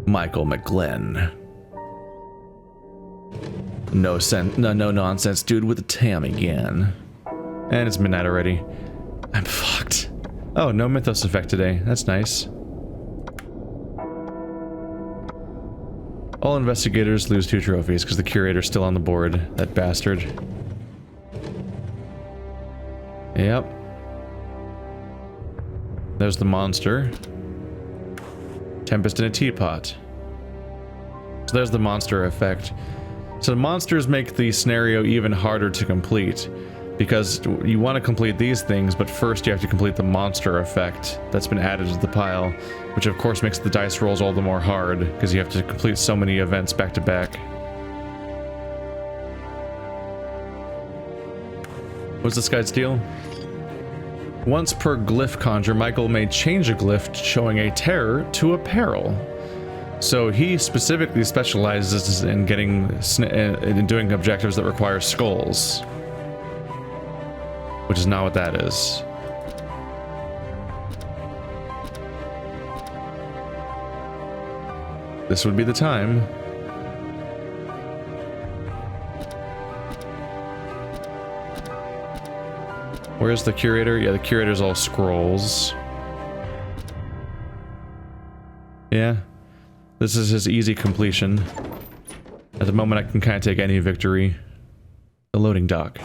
Michael McGlenn. No nonsense dude with a tam again. And it's midnight already. I'm fucked. Oh, no Mythos effect today. That's nice. All investigators lose 2 trophies because the Curator's still on the board. That bastard. Yep. There's the monster. Tempest in a teapot. So there's the monster effect. So the monsters make the scenario even harder to complete, because you want to complete these things, but first you have to complete the monster effect that's been added to the pile, which of course makes the dice rolls all the more hard, because you have to complete so many events back to back. What's this guy's deal? Once per glyph conjure, Michael may change a glyph showing a terror to a peril. So he specifically specializes in doing objectives that require skulls. Which is not what that is. This would be the time. Where's the Curator? Yeah, the Curator's all scrolls. Yeah. This is his easy completion. At the moment, I can kind of take any victory. The loading dock.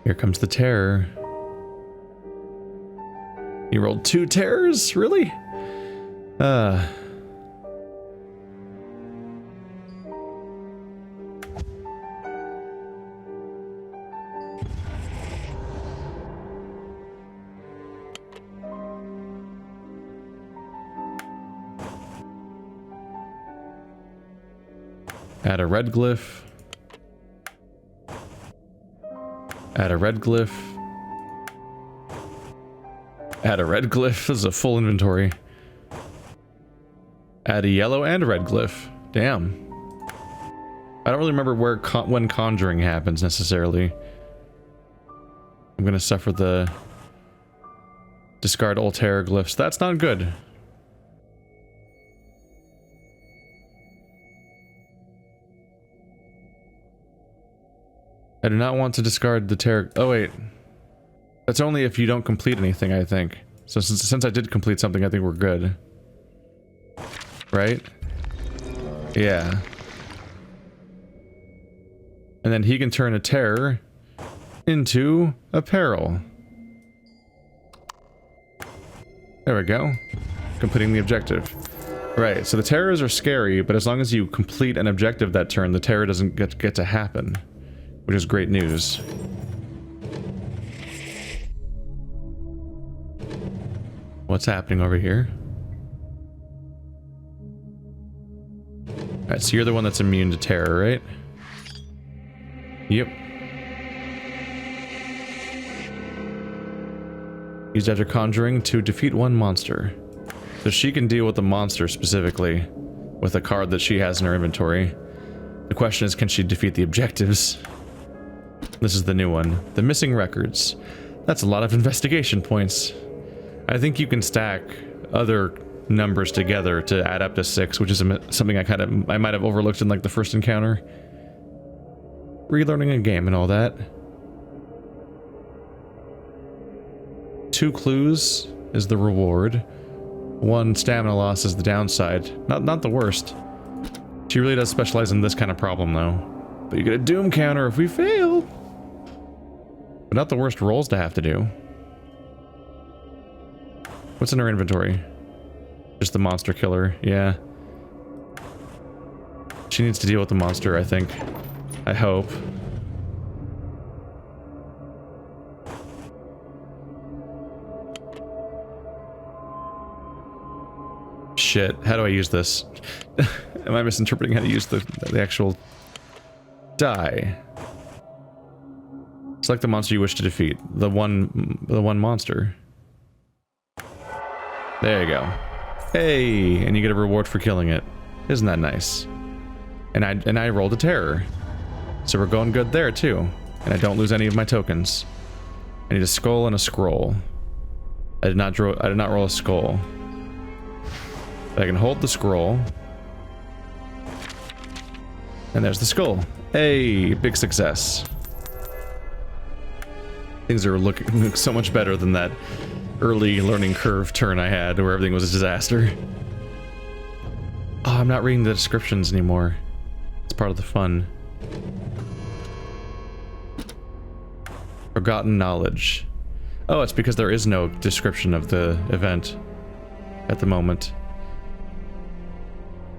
Here comes the terror. You rolled 2 terrors? Really? Add a red glyph. Add a red glyph. Add a red glyph. This is a full inventory. Add a yellow and a red glyph. Damn. I don't really remember when conjuring happens necessarily. I'm gonna suffer the discard all terror glyphs. That's not good. I do not want to discard the terror. Oh wait, that's only if you don't complete anything, I think. So since I did complete something, I think we're good. Right? Yeah. And then he can turn a terror into a peril. There we go. Completing the objective. Right, so the terrors are scary, but as long as you complete an objective that turn, the terror doesn't get to happen. Which is great news. What's happening over here? Alright, so you're the one that's immune to terror, right? Yep. Used after conjuring to defeat 1 monster. So she can deal with the monster specifically, with a card that she has in her inventory. The question is, can she defeat the objectives? This is the new one. The missing records. That's a lot of investigation points. I think you can stack other numbers together to add up to 6, which is something I might have overlooked in like the first encounter. Relearning a game and all that. 2 clues is the reward. 1 stamina loss is the downside. Not the worst. She really does specialize in this kind of problem though. But you get a doom counter if we fail. But not the worst rolls to have to do. What's in her inventory? Just the monster killer, yeah. She needs to deal with the monster, I think. I hope. Shit, how do I use this? Am I misinterpreting how to use the actual die? Select the monster you wish to defeat. The one monster. There you go. Hey, and you get a reward for killing it. Isn't that nice? And I rolled a terror. So we're going good there too. And I don't lose any of my tokens. I need a skull and a scroll. I did not roll a skull. But I can hold the scroll. And there's the skull. Hey, big success. Things are looking so much better than that early learning curve turn I had where everything was a disaster. Oh, I'm not reading the descriptions anymore. It's part of the fun. Forgotten knowledge. Oh, it's because there is no description of the event at the moment.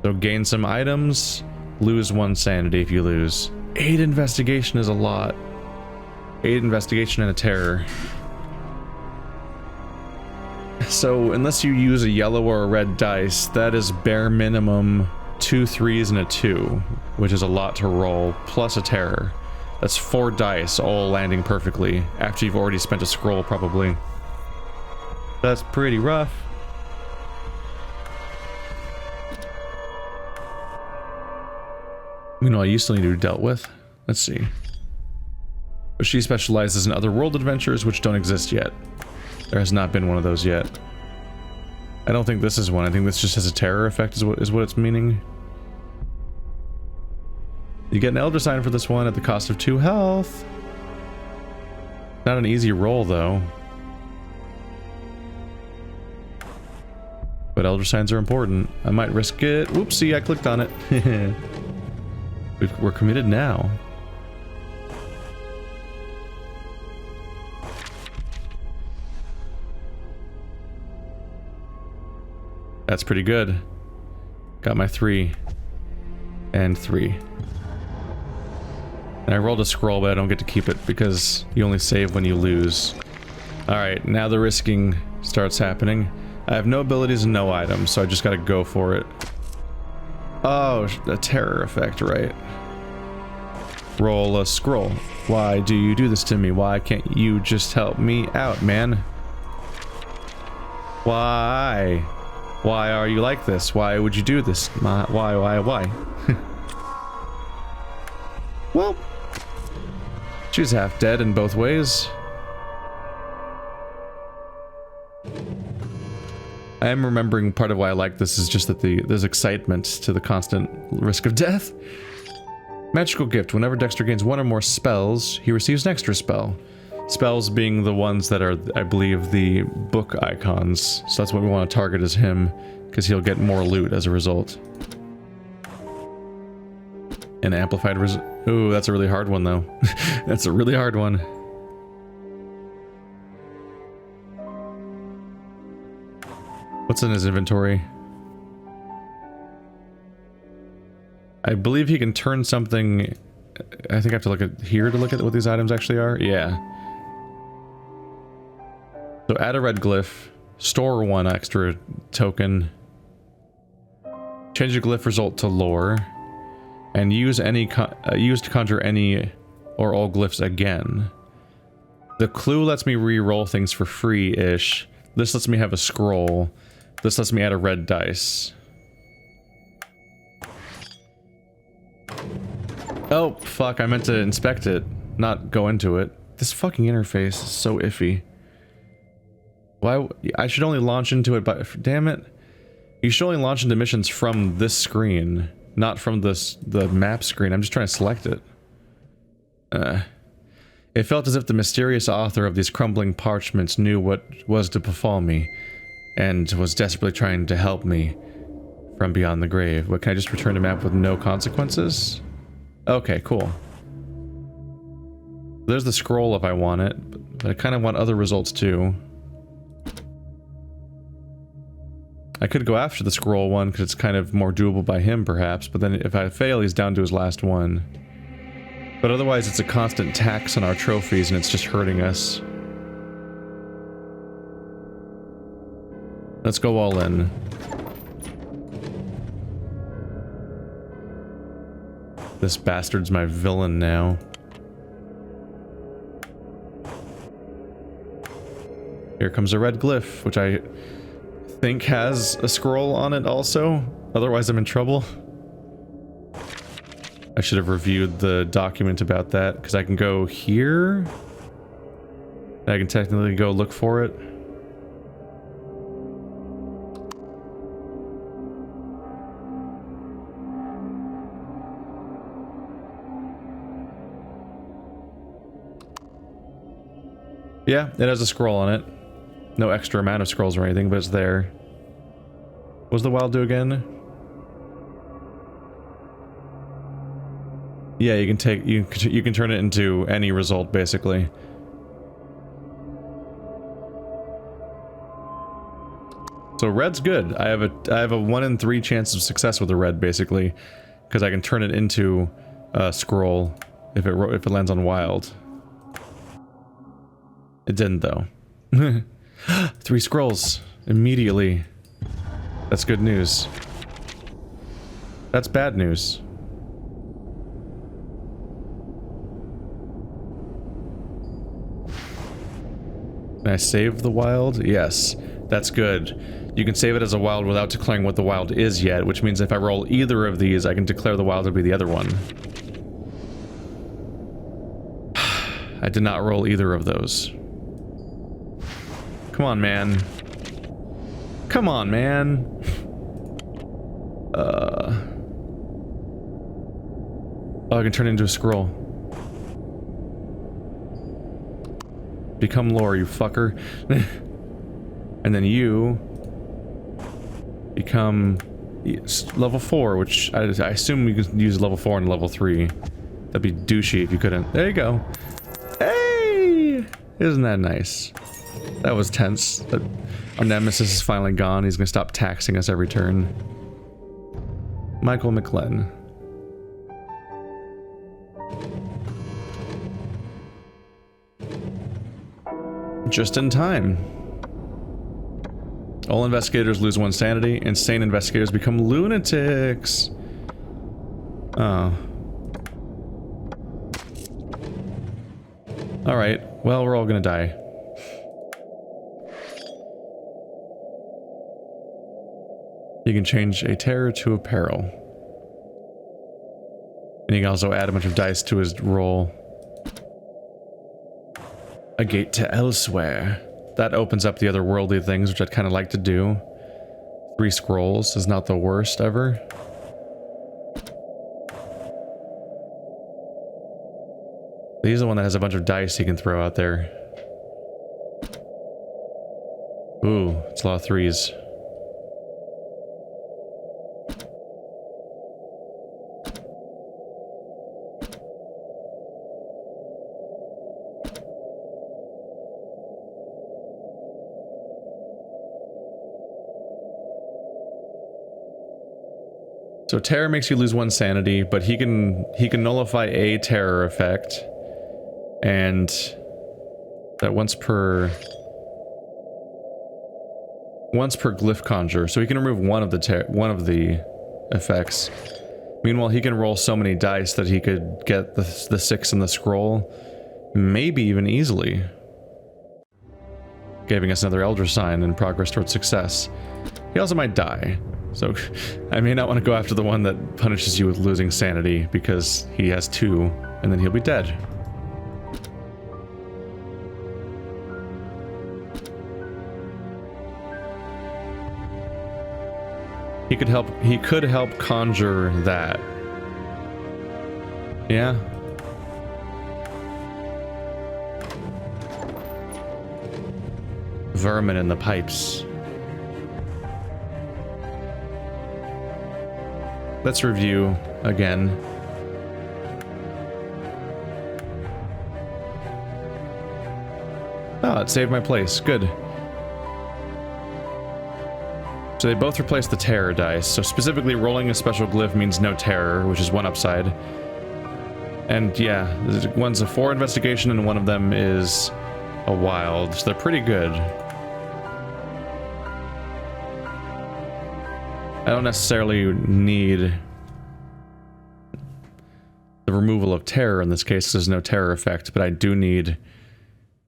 So gain some items, lose 1 sanity if you lose. 8 investigation is a lot. 8 investigation and a terror. So unless you use a yellow or a red dice, that is bare minimum 2 3s and a 2, which is a lot to roll, plus a terror. That's 4 dice all landing perfectly after you've already spent a scroll, probably. That's pretty rough. You know, I used to need to be dealt with. Let's see. But she specializes in other world adventures which don't exist yet. There has not been one of those yet. I don't think this is one. I think this just has a terror effect is what it's meaning. You get an Elder Sign for this one at the cost of 2 health. Not an easy roll though. But Elder Signs are important. I might risk it. Whoopsie, I clicked on it. We're committed now. That's pretty good. Got my 3. And 3. And I rolled a scroll, but I don't get to keep it because you only save when you lose. Alright, now the risking starts happening. I have no abilities and no items, so I just gotta go for it. Oh, the terror effect, right. Roll a scroll. Why do you do this to me? Why can't you just help me out, man? Why? Why are you like this? Why would you do this? Why? Well, she's half dead in both ways. I am remembering part of why I like this is just that there's excitement to the constant risk of death. Magical gift. Whenever Dexter gains 1 or more spells, he receives an extra spell. Spells being the ones that are, I believe, the book icons. So that's what we want to target as him, because he'll get more loot as a result. An amplified ooh, that's a really hard one, though. That's a really hard one. What's in his inventory? I believe he can turn something... I think I have to look at here to look at what these items actually are. Yeah. So add a red glyph, store 1 extra token, change a glyph result to lore, and use any use to conjure any or all glyphs again. The clue lets me re-roll things for free-ish. This lets me have a scroll. This lets me add a red dice. Oh, fuck, I meant to inspect it, not go into it. This fucking interface is so iffy. Why? I should only launch into it by... Damn it. You should only launch into missions from this screen, not from the map screen. I'm just trying to select it. It felt as if the mysterious author of these crumbling parchments knew what was to befall me, and was desperately trying to help me from beyond the grave. What, can I just return to map with no consequences? Okay, cool. There's the scroll if I want it, but I kind of want other results too. I could go after the scroll one because it's kind of more doable by him perhaps, but then if I fail he's down to his last one. But otherwise it's a constant tax on our trophies and it's just hurting us. Let's go all in. This bastard's my villain now. Here comes a red glyph, which I think has a scroll on it also. Otherwise I'm in trouble. I should have reviewed the document about that, because I can go here. I can technically go look for it. Yeah, it has a scroll on it. No extra amount of scrolls or anything, but it's there. What does the wild do again? Yeah, you can take you can turn it into any result basically. So red's good. I have a 1 in 3 chance of success with a red basically, because I can turn it into a scroll if it lands on wild. It didn't though. 3 scrolls immediately. That's good news. That's bad news. Can I save the wild? Yes. That's good. You can save it as a wild without declaring what the wild is yet, which means if I roll either of these, I can declare the wild to be the other one. I did not roll either of those. Come on, man. Come on, man. Oh, I can turn it into a scroll. Become lore, you fucker. And then you become level 4, which I assume you can use level 4 and level 3. That'd be douchey if you couldn't. There you go. Hey! Isn't that nice? That was tense. Our Nemesis is finally gone. He's gonna stop taxing us every turn. Michael McLean. Just in time. All investigators lose 1 sanity. Insane investigators become lunatics. Oh. Alright. Well, we're all gonna die. You can change a terror to a peril. And you can also add a bunch of dice to his roll. A gate to elsewhere. That opens up the other worldly things, which I'd kind of like to do. 3 scrolls is not the worst ever. He's the one that has a bunch of dice he can throw out there. Ooh, it's a lot of 3s. So terror makes you lose 1 sanity, but he can nullify a terror effect, and that once per glyph conjure. So he can remove one of the effects. Meanwhile, he can roll so many dice that he could get the 6 in the scroll, maybe even easily, giving us another Elder Sign in progress towards success. He also might die. So, I may not want to go after the one that punishes you with losing sanity, because he has 2, and then he'll be dead. He could help conjure that. Yeah. Vermin in the pipes. Let's review again. Oh, it saved my place. Good. So they both replace the terror dice. So specifically rolling a special glyph means no terror, which is 1 upside. And yeah, one's a 4 investigation and one of them is a wild. So they're pretty good. I don't necessarily need the removal of terror in this case, because there's no terror effect, but I do need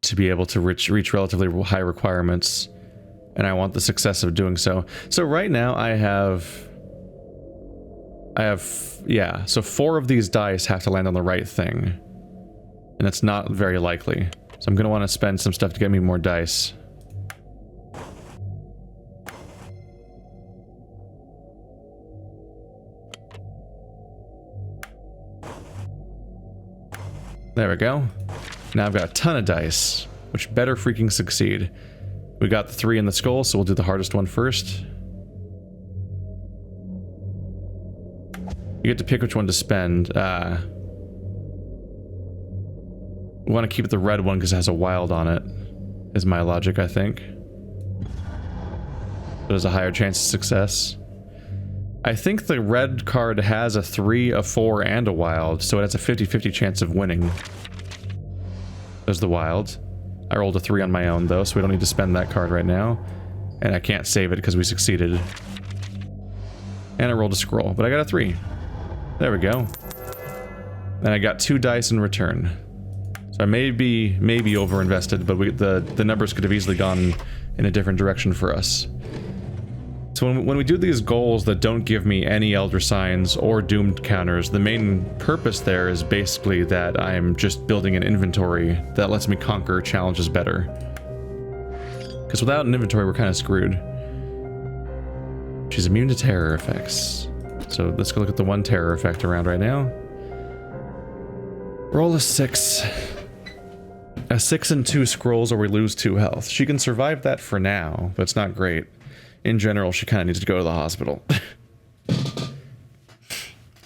to be able to reach relatively high requirements, and I want the success of doing so. So right now I have, yeah, so 4 of these dice have to land on the right thing, and it's not very likely. So I'm going to want to spend some stuff to get me more dice. There we go. Now I've got a ton of dice, which better freaking succeed. We got the 3 in the skull, so we'll do the hardest one first. You get to pick which one to spend. We want to keep the red one because it has a wild on it, is my logic, I think. There's a higher chance of success. I think the red card has a 3, a 4, and a wild, so it has a 50-50 chance of winning. There's the wild. I rolled a 3 on my own, though, so we don't need to spend that card right now. And I can't save it because we succeeded. And I rolled a scroll, but I got a 3. There we go. And I got 2 dice in return. So I may be over-invested, but the numbers could have easily gone in a different direction for us. So when we do these goals that don't give me any Elder Signs or Doomed counters, the main purpose there is basically that I'm just building an inventory that lets me conquer challenges better. Because without an inventory, we're kind of screwed. She's immune to terror effects. So let's go look at the 1 terror effect around right now. Roll a 6. A 6 and 2 scrolls or we lose 2 health. She can survive that for now, but it's not great. In general, she kind of needs to go to the hospital.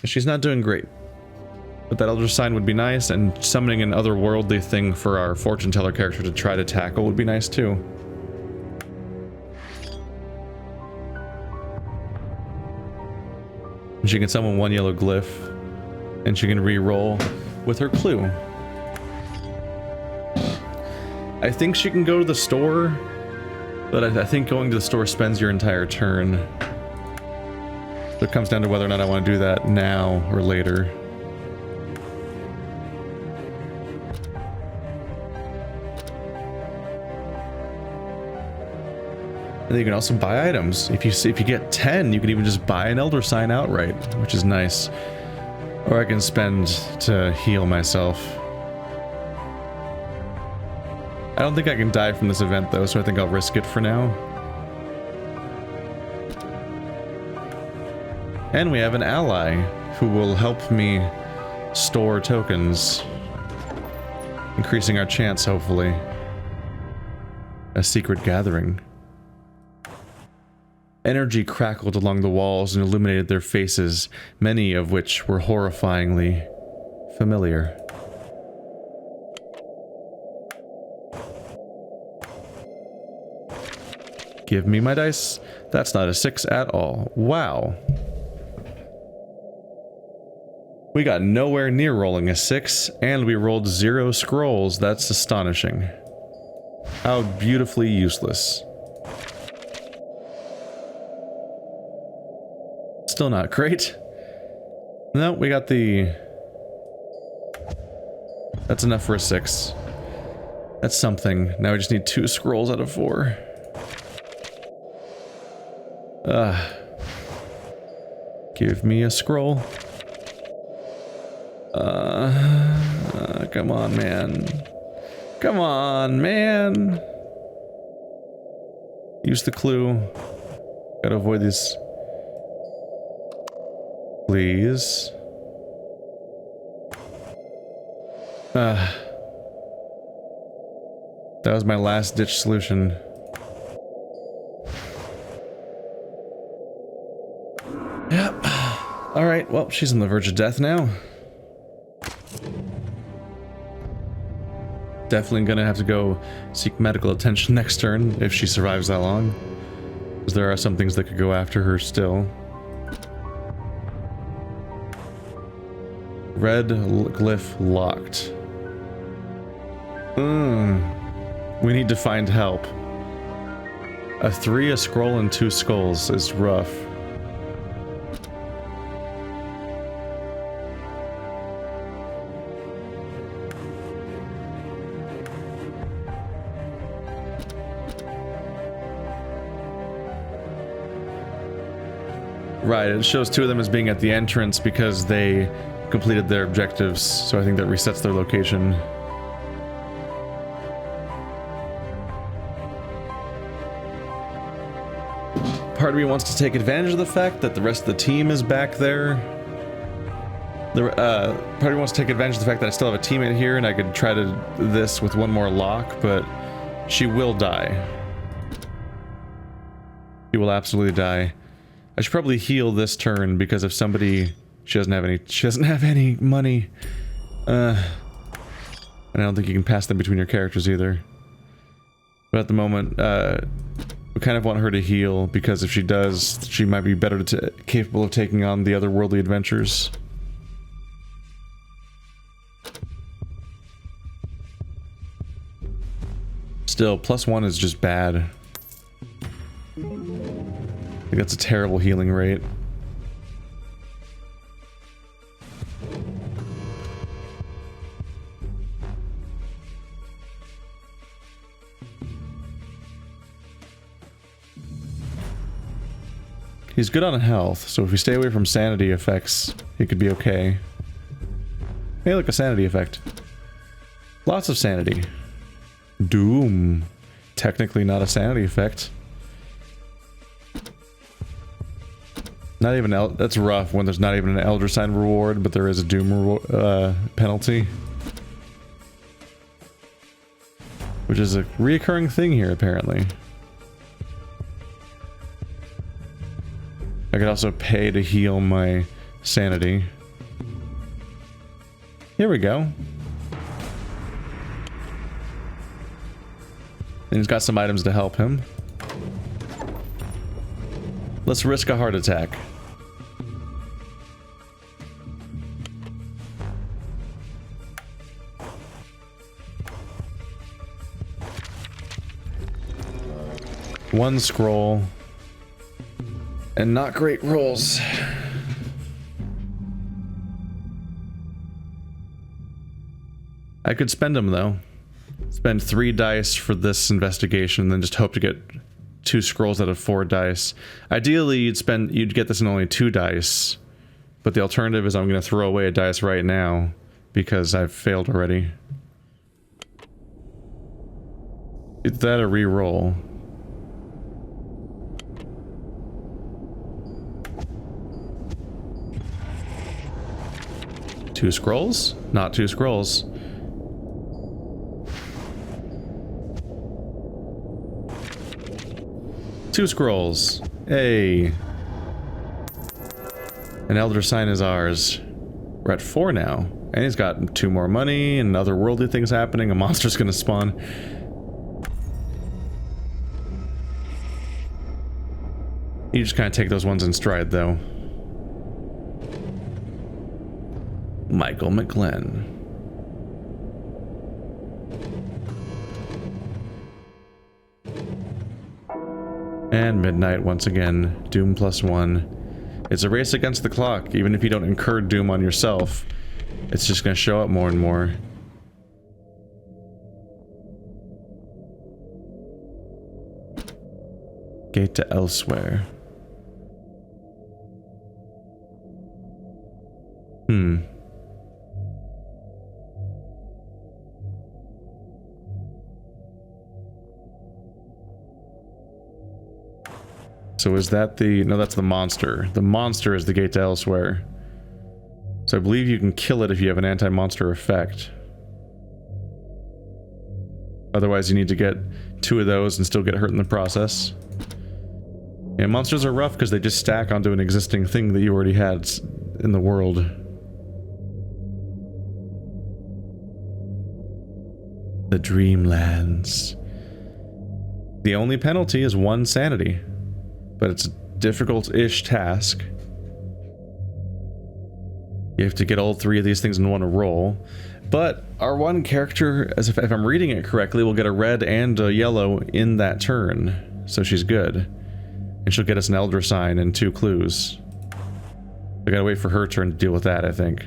She's not doing great. But that Elder Sign would be nice, and summoning an otherworldly thing for our fortune teller character to try to tackle would be nice too. And she can summon 1 yellow glyph, and she can re-roll with her clue. I think she can go to the store, but I think going to the store spends your entire turn. So it comes down to whether or not I want to do that now or later. And then you can also buy items. If you get 10, you can even just buy an Elder Sign outright, which is nice. Or I can spend to heal myself. I don't think I can die from this event though, so I think I'll risk it for now. And we have an ally who will help me store tokens, increasing our chance, hopefully. A secret gathering. Energy crackled along the walls and illuminated their faces, many of which were horrifyingly familiar. Give me my dice. That's not a 6 at all. Wow. We got nowhere near rolling a 6, and we rolled 0 scrolls. That's astonishing. How beautifully useless. Still not great. No, we got the... That's enough for a 6. That's something. Now we just need 2 scrolls out of 4. Give me a scroll. Come on, man. Come on, man. Use the clue. Gotta avoid these. Please. That was my last ditch solution. Yep. Alright, well, she's on the verge of death now. Definitely gonna have to go seek medical attention next turn if she survives that long. Because there are some things that could go after her still. Red glyph locked. We need to find help. A 3, a scroll, and 2 skulls is rough. Right, it shows 2 of them as being at the entrance because they completed their objectives, so I think that resets their location. part of me wants to take advantage of the fact that the rest of the team is back there. Part of me wants to take advantage of the fact that I still have a teammate here and I could try to this with one more lock, but she will die. She will absolutely die. I should probably heal this turn because if somebody... She doesn't have any money. And I don't think you can pass them between your characters either. But at the moment, we kind of want her to heal because if she does, she might be better capable of taking on the otherworldly adventures. Still, +1 is just bad. I think that's a terrible healing rate. He's good on health, so if we stay away from sanity effects, he could be okay. Hey, look, a sanity effect. Lots of sanity. Doom. Technically not a sanity effect. Not even that's rough when there's not even an Elder Sign reward, but there is a Doom penalty. Which is a reoccurring thing here, apparently. I could also pay to heal my sanity. Here we go. And he's got some items to help him. Let's risk a heart attack. One scroll. And not great rolls. I could spend them though. Spend 3 dice for this investigation, and then just hope to get 2 scrolls out of 4 dice. Ideally, you'd get this in only 2 dice, but the alternative is I'm going to throw away a dice right now because I've failed already. Is that a re-roll? Two scrolls? Not 2 scrolls. Two scrolls. Hey. An Elder Sign is ours. We're at 4 now. And he's got 2 more money and otherworldly things happening. A monster's gonna spawn. You just kind of take those ones in stride, though. Michael McGlenn. And midnight once again. Doom +1. It's a race against the clock. Even if you don't incur doom on yourself, it's just going to show up more and more. Gate to elsewhere. So is that the... No, that's the monster. The monster is the gate to elsewhere. So I believe you can kill it if you have an anti-monster effect. Otherwise you need to get 2 of those and still get hurt in the process. Yeah, monsters are rough because they just stack onto an existing thing that you already had in the world. The Dreamlands. The only penalty is 1 sanity. But it's a difficult-ish task. You have to get all 3 of these things in one roll. But our one character, as if I'm reading it correctly, will get a red and a yellow in that turn. So she's good. And she'll get us an Elder Sign and 2 clues. I gotta wait for her turn to deal with that, I think.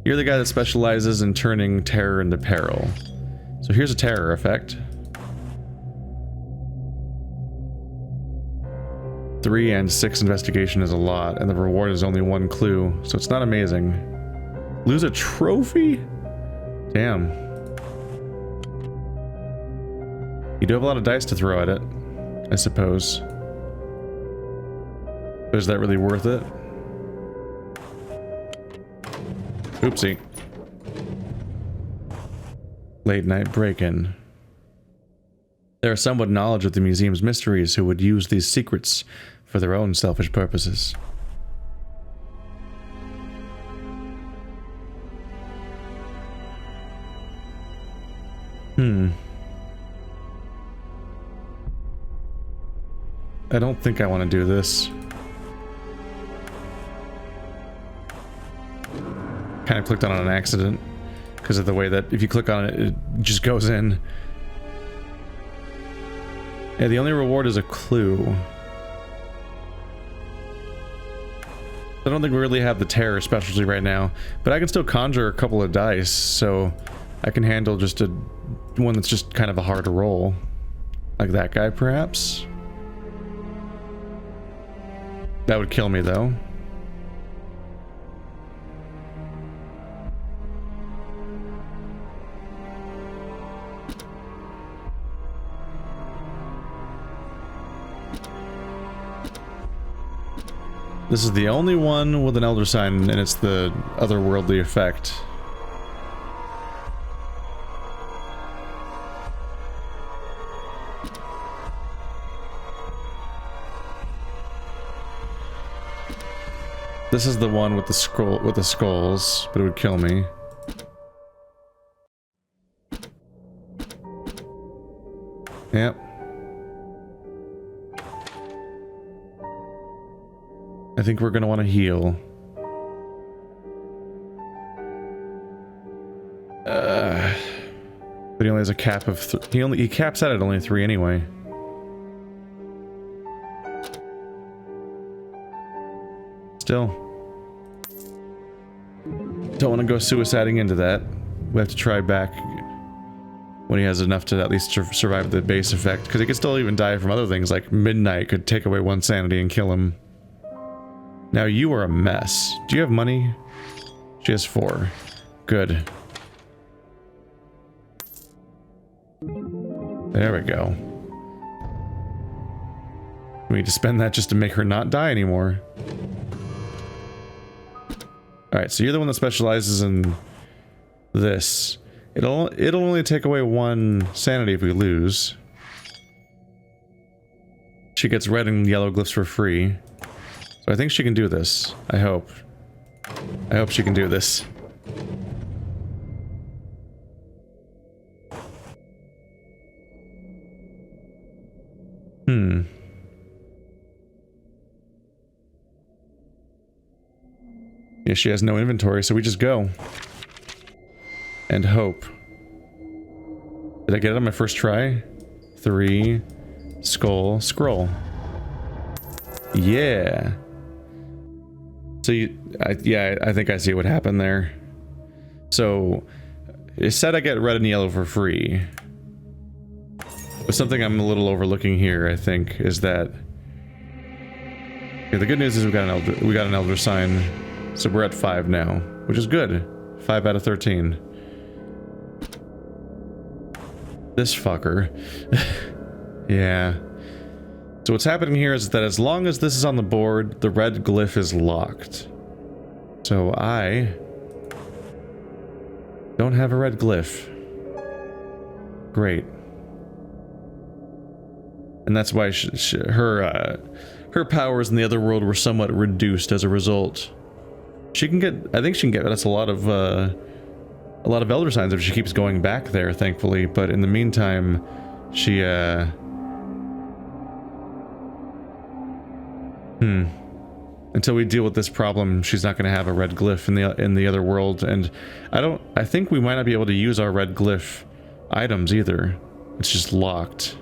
You're the guy that specializes in turning terror into peril. So here's a terror effect. 3 and 6 investigation is a lot, and the reward is only 1 clue, so it's not amazing. Lose a trophy? Damn. You do have a lot of dice to throw at it, I suppose. Is that really worth it? Oopsie. Late night break-in. There are some with knowledge of the museum's mysteries who would use these secrets for their own selfish purposes. I don't think I want to do this. Kind of clicked on it on accident because of the way that if you click on it, it just goes in. Yeah, the only reward is a clue. I don't think we really have the terror specialty right now, but I can still conjure a couple of dice, so I can handle just one that's just kind of a hard roll. Like that guy, perhaps? That would kill me, though. This is the only one with an elder sign, and it's the otherworldly effect. This is the one with the scroll with the skulls, but it would kill me. Yep. I think we're gonna want to heal. But he only has a cap of he caps out at only 3 anyway. Still. Don't want to go suiciding into that. We have to try back when he has enough to at least survive the base effect. Because he could still even die from other things, like Midnight could take away 1 sanity and kill him. Now you are a mess. Do you have money? She has 4. Good. There we go. We need to spend that just to make her not die anymore. Alright, so you're the one that specializes in this. It'll only take away 1 sanity if we lose. She gets red and yellow glyphs for free. So I think she can do this. I hope. I hope she can do this. Yeah, she has no inventory, so we just go. And hope. Did I get it on my first try? 3, skull, scroll. Yeah. So yeah, I think I see what happened there. So, it said I get red and yellow for free. But something I'm a little overlooking here, I think, is that... Okay, the good news is we got an elder sign. So we're at 5 now, which is good. 5 out of 13. This fucker. Yeah. So what's happening here is that as long as this is on the board, the red glyph is locked. So I don't have a red glyph. Great. And that's why her powers in the other world were somewhat reduced as a result. She can get, I think she can get us a lot of elder signs if she keeps going back there, thankfully, but in the meantime, she, until we deal with this problem, she's not going to have a red glyph in the other world, and I think we might not be able to use our red glyph items either. It's just locked.